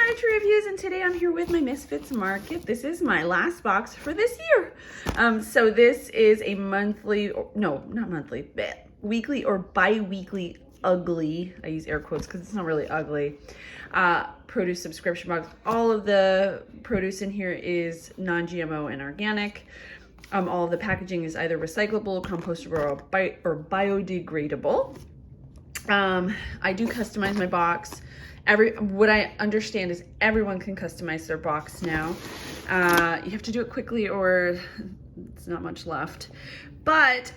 furniture reviews, and today I'm here with my Misfits market. This is my last box for this year. So this is a monthly, no, not monthly, weekly or bi-weekly ugly, I use air quotes because it's not really ugly, produce subscription box. All of the produce in here is non-GMO and organic. All of the packaging is either recyclable, compostable, or biodegradable. I do customize my box. What I understand is everyone can customize their box now. You have to do it quickly or it's not much left. But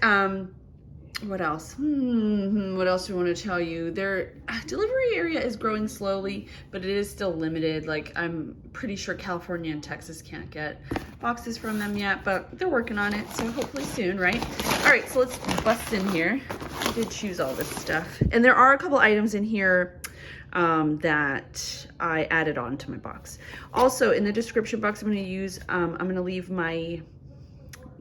what else? What else do I want to tell you? Their delivery area is growing slowly, but it is still limited. Like, I'm pretty sure California and Texas can't get boxes from them yet, but they're working on it, so hopefully soon, right? All right, so let's bust in here. I did choose all this stuff. And there are a couple items in here that I added on to my box. Also, in the description box, I'm going to leave my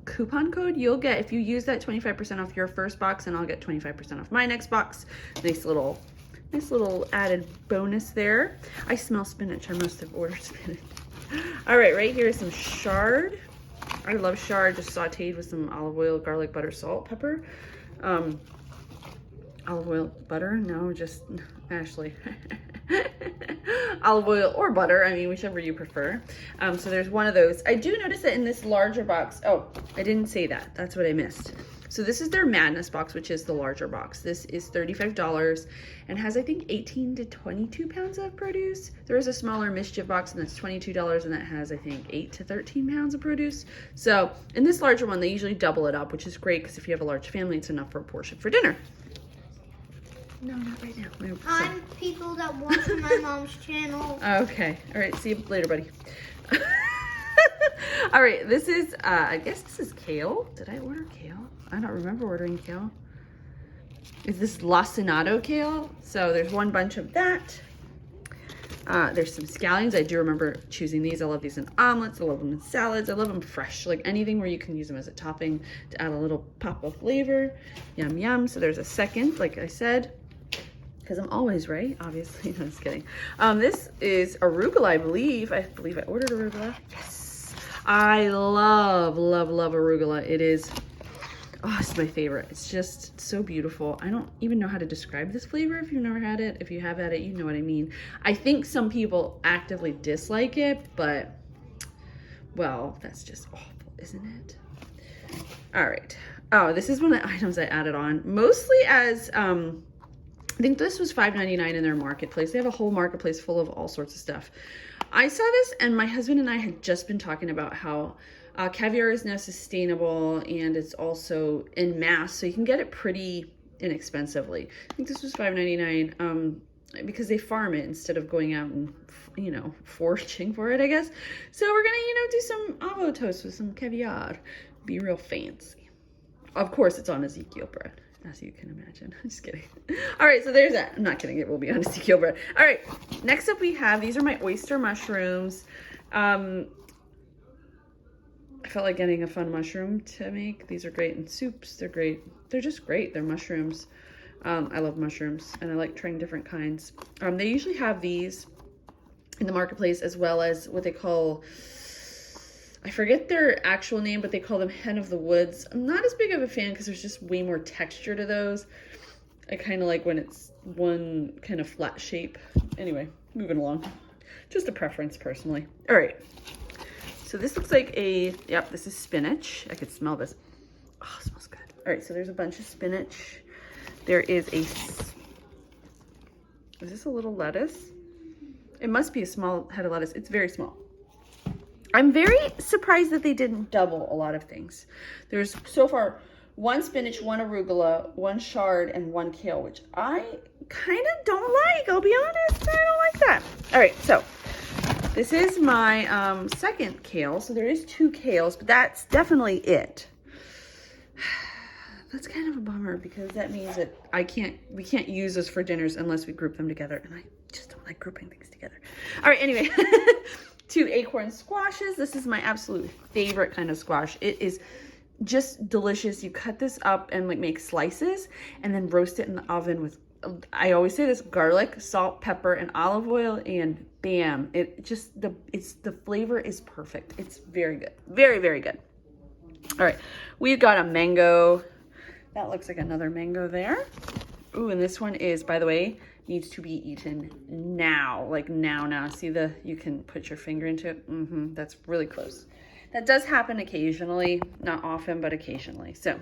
coupon code. You'll get, if you use that, 25% off your first box, and I'll get 25% off my next box. Nice little added bonus there. I smell spinach. I must have ordered spinach. All right, right here is some chard. I love chard, just sauteed with some olive oil, garlic, butter, salt, pepper. Olive oil, butter? No, just Ashley. Olive oil or butter, I mean, whichever you prefer. So there's one of those. I do notice that in this larger box, oh, I didn't say that. That's what I missed. So this is their Madness box, which is the larger box. This is $35 and has, I think, 18 to 22 pounds of produce. There is a smaller Mischief box, and that's $22, and that has, I think, 8 to 13 pounds of produce. So in this larger one, they usually double it up, which is great because if you have a large family, it's enough for a portion for dinner. No, not right now. I'm people that watch my mom's channel. Okay. All right. See you later, buddy. All right. This is, I guess this is kale. Did I order kale? I don't remember ordering kale. Is this lacinato kale? So there's one bunch of that. There's some scallions. I do remember choosing these. I love these in omelets. I love them in salads. I love them fresh. Like anything where you can use them as a topping to add a little pop of flavor. Yum, yum. So there's a second, like I said, because I'm always right, obviously. No, just kidding. This is arugula, I believe. I believe I ordered arugula. Yes. I love, love, love arugula. It is, oh, it's my favorite. It's just so beautiful. I don't even know how to describe this flavor if you've never had it. If you have had it, you know what I mean. I think some people actively dislike it, but, well, that's just awful, isn't it? All right. Oh, this is one of the items I added on, mostly as, I think this was $5.99 in their marketplace. They have a whole marketplace full of all sorts of stuff. I saw this, and my husband and I had just been talking about how caviar is now sustainable, and it's also in mass, so you can get it pretty inexpensively. I think this was $5.99 because they farm it instead of going out and, you know, foraging for it, I guess. So we're gonna, you know, do some avocado toast with some caviar. Be real fancy. Of course, it's on Ezekiel bread, as you can imagine. I'm just kidding. All right, so there's that. I'm not kidding. It will be on Ezekiel bread. All right, next up we have, these are my oyster mushrooms. I felt like getting a fun mushroom to make. These are great in soups. They're great. They're just great. They're mushrooms. I love mushrooms, and I like trying different kinds. They usually have these in the marketplace, as well as what they call, I forget their actual name, but they call them hen of the woods. I'm not as big of a fan because there's just way more texture to those. I kind of like when it's one kind of flat shape. Anyway, moving along. Just a preference personally. All right. So this looks like a, yep, this is spinach. I could smell this. Oh, it smells good. All right, so there's a bunch of spinach. There is is this a little lettuce? It must be a small head of lettuce. It's very small. I'm very surprised that they didn't double a lot of things. There's so far one spinach, one arugula, one chard, and one kale, which I kind of don't like. I'll be honest, I don't like that. All right, so this is my second kale. So there is 2 kales, but that's definitely it. That's kind of a bummer because that means that we can't use this for dinners unless we group them together, and I just don't like grouping things together. All right, anyway. 2 acorn squashes. This is my absolute favorite kind of squash. It is just delicious. You cut this up and like make slices and then roast it in the oven with I always say this, garlic, salt, pepper, and olive oil, and bam. The flavor is perfect. It's very good. Very, very good. All right, we've got a mango. That looks like another mango there. Ooh, and this one is, by the way, needs to be eaten now, like now. See you can put your finger into it. That's really close. That does happen occasionally, not often, but occasionally. So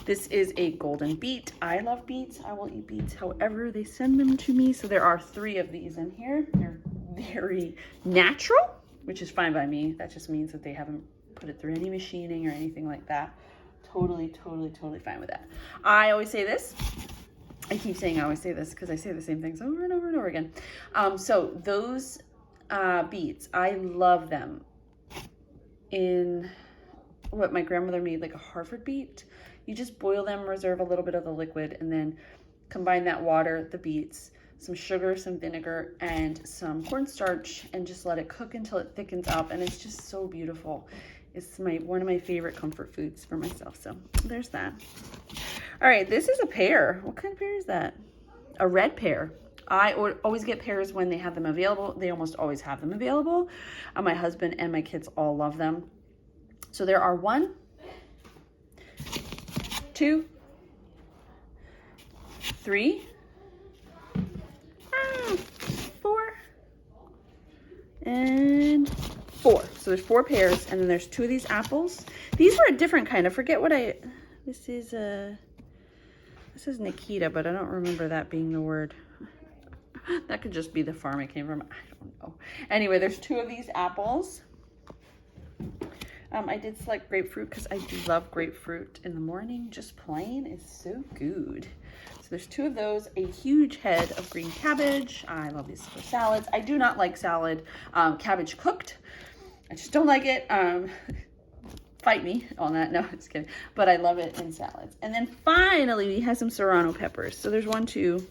this is a golden beet. I love beets. I will eat beets however they send them to me. So there are 3 of these in here. They're very natural, which is fine by me. That just means that they haven't put it through any machining or anything like that. Totally fine with that. I always say this. I keep saying I always say this because I say the same things over and over and over again. So those beets, I love them in what my grandmother made, like a Harvard beet. You just boil them, reserve a little bit of the liquid, and then combine that water, the beets, some sugar, some vinegar, and some cornstarch, and just let it cook until it thickens up. And it's just so beautiful. It's one of my favorite comfort foods for myself. So there's that. All right, this is a pear. What kind of pear is that? A red pear. I always get pears when they have them available. They almost always have them available. My husband and my kids all love them. So there are 1, 2, 3, 4, and 4. So there's 4 pears, and then there's 2 of these apples. These were a different kind. I forget what this is Nikita, but I don't remember that being the word. That could just be the farm it came from. I don't know. Anyway, there's 2 of these apples. I did select grapefruit because I do love grapefruit in the morning. Just plain is so good. So there's 2 of those, a huge head of green cabbage. I love these for salads. I do not like salad cabbage cooked. I just don't like it. Fight me on that. No, just kidding. But I love it in salads. And then finally, we have some serrano peppers. So there's 1, 2,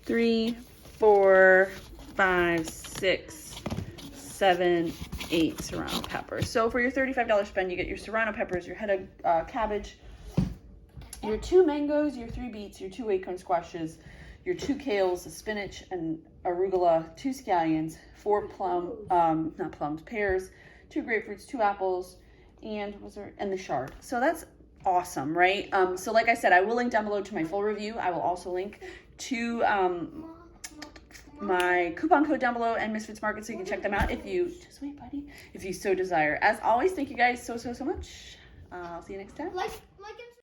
3, 4, 5, 6, 7, 8 serrano peppers. So for your $35 spend, you get your serrano peppers, your head of cabbage, your 2 mangoes, your 3 beets, your 2 acorn squashes, your 2 kales, a spinach and arugula, 2 scallions, 4 pears, 2 grapefruits, 2 apples, and the chard. So that's awesome, right? So like I said, I will link down below to my full review. I will also link to my coupon code down below and Misfits Market, so you can check them out if you so desire. As always, thank you guys so much. I'll see you next time.